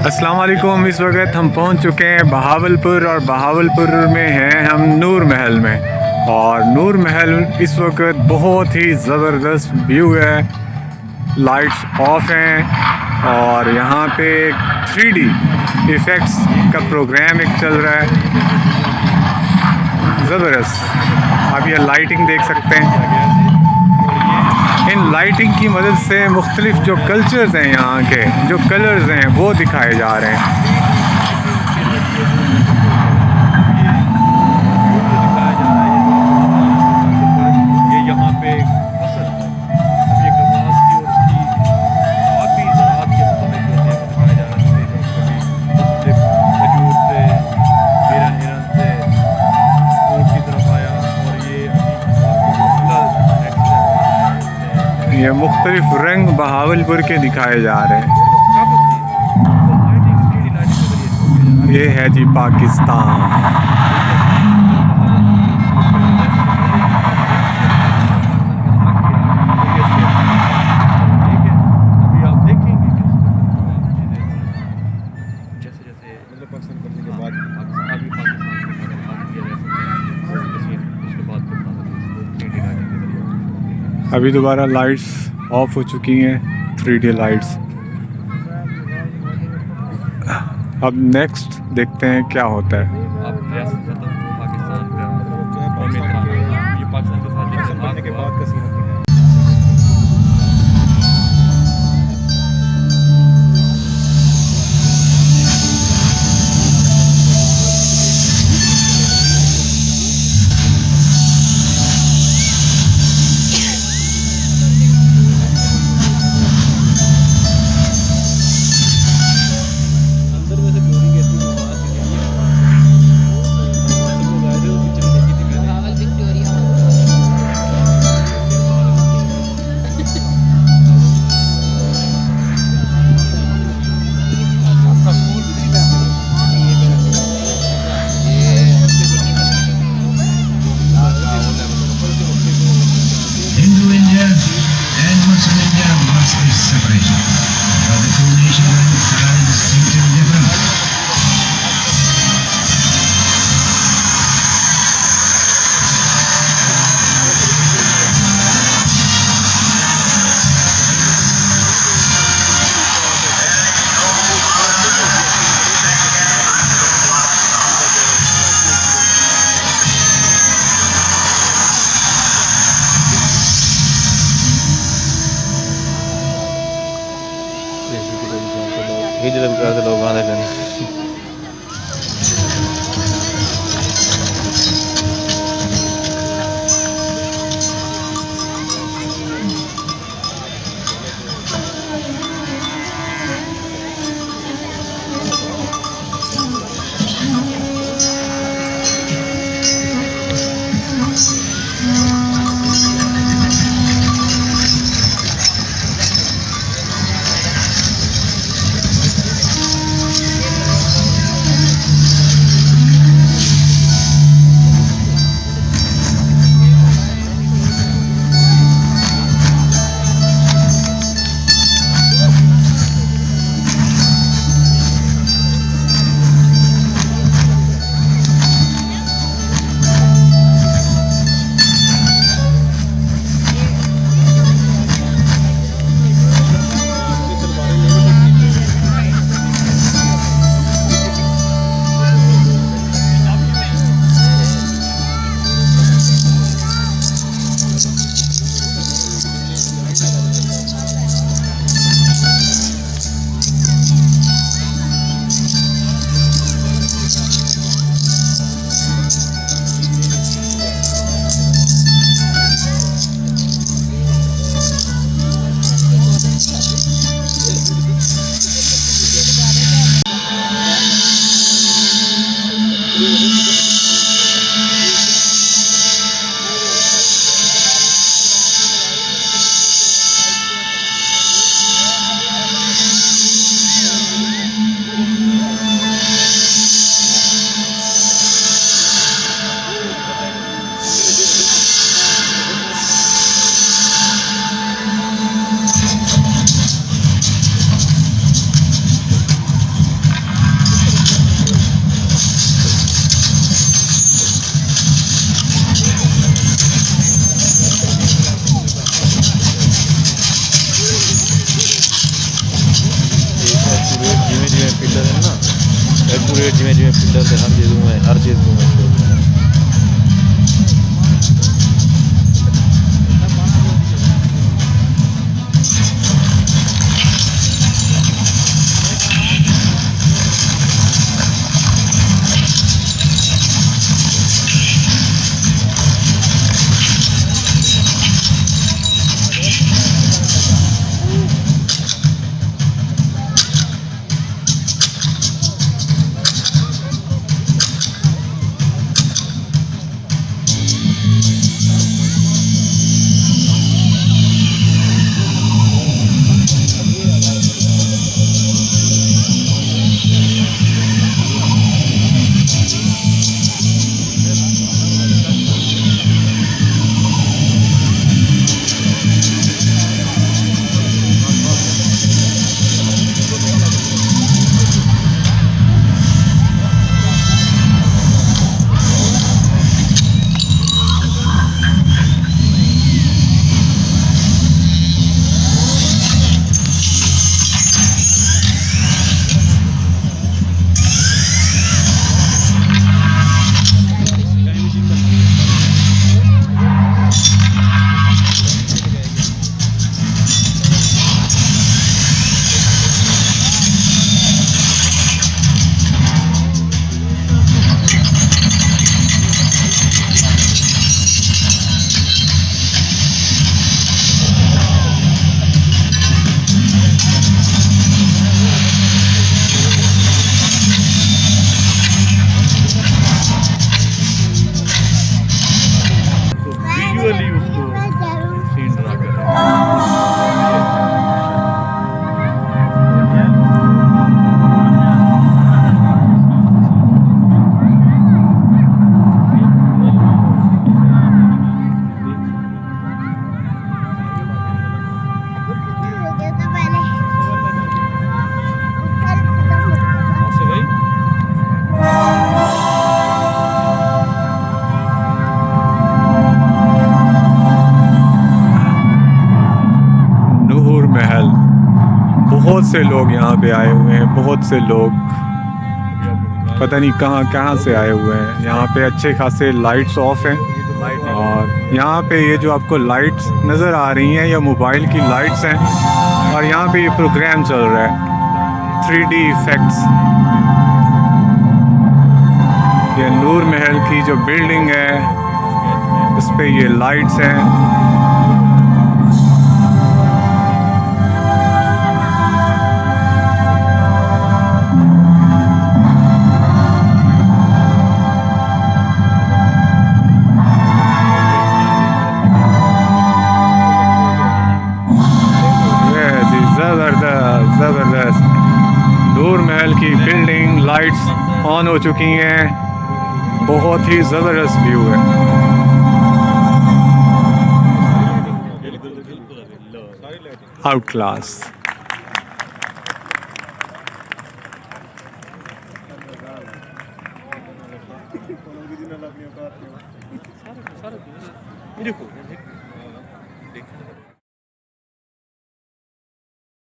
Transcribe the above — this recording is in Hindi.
अस्सलाम वालेकुम। इस वक्त हम पहुंच चुके हैं बहावलपुर और बहावलपुर में हैं हम नूर महल में। और नूर महल इस वक्त बहुत ही ज़बरदस्त व्यू है, लाइट्स ऑफ हैं और यहाँ पे 3D इफ़ेक्ट्स का प्रोग्राम एक चल रहा है, ज़बरदस्त। आप ये लाइटिंग देख सकते हैं। इन लाइटिंग की मदद से मुख्तलिफ जो कल्चर्स हैं, यहाँ के जो कलर्स हैं वो दिखाए जा रहे हैं। ये यहाँ पे फसल है, अब ये कपास की और उसकी काफ़ी ज़राअत के मुताबिक जो है वो दिखाया जा रहा है। कभी मुख्तलिफ खजूर से, हिरन से ऊँट की तरफ आया और ये अभी आपको ये मुख्तलिफ रंग बहावलपुर के दिखाए जा रहे हैं। ये है जी पाकिस्तान। अभी दोबारा लाइट्स ऑफ हो चुकी हैं, 3D लाइट्स। अब नेक्स्ट देखते हैं क्या होता है। लोग आने पिलर है ना एक्यूरेट जिमें जिमें पिलर थे हर चीज़ में शो विजुअली उसको सीन ड्रा कर रहे हैं से भाई नूर महल, बहुत से लोग यहाँ पे आए हुए हैं, बहुत से लोग पता नहीं कहाँ कहाँ से आए हुए हैं। यहाँ पे अच्छे खासे लाइट्स ऑफ हैं और यहाँ पे ये जो आपको लाइट्स नज़र आ रही हैं ये मोबाइल की लाइट्स हैं और यहाँ पे ये प्रोग्राम चल रहा है 3D इफ़ेक्ट्स। ये नूर महल की जो बिल्डिंग है उस पे ये लाइट्स हैं। ज़बरदस्त ज़बरदस्त नूर महल की बिल्डिंग लाइट्स ऑन हो चुकी हैं, बहुत ही ज़बरदस्त व्यू है। Out class.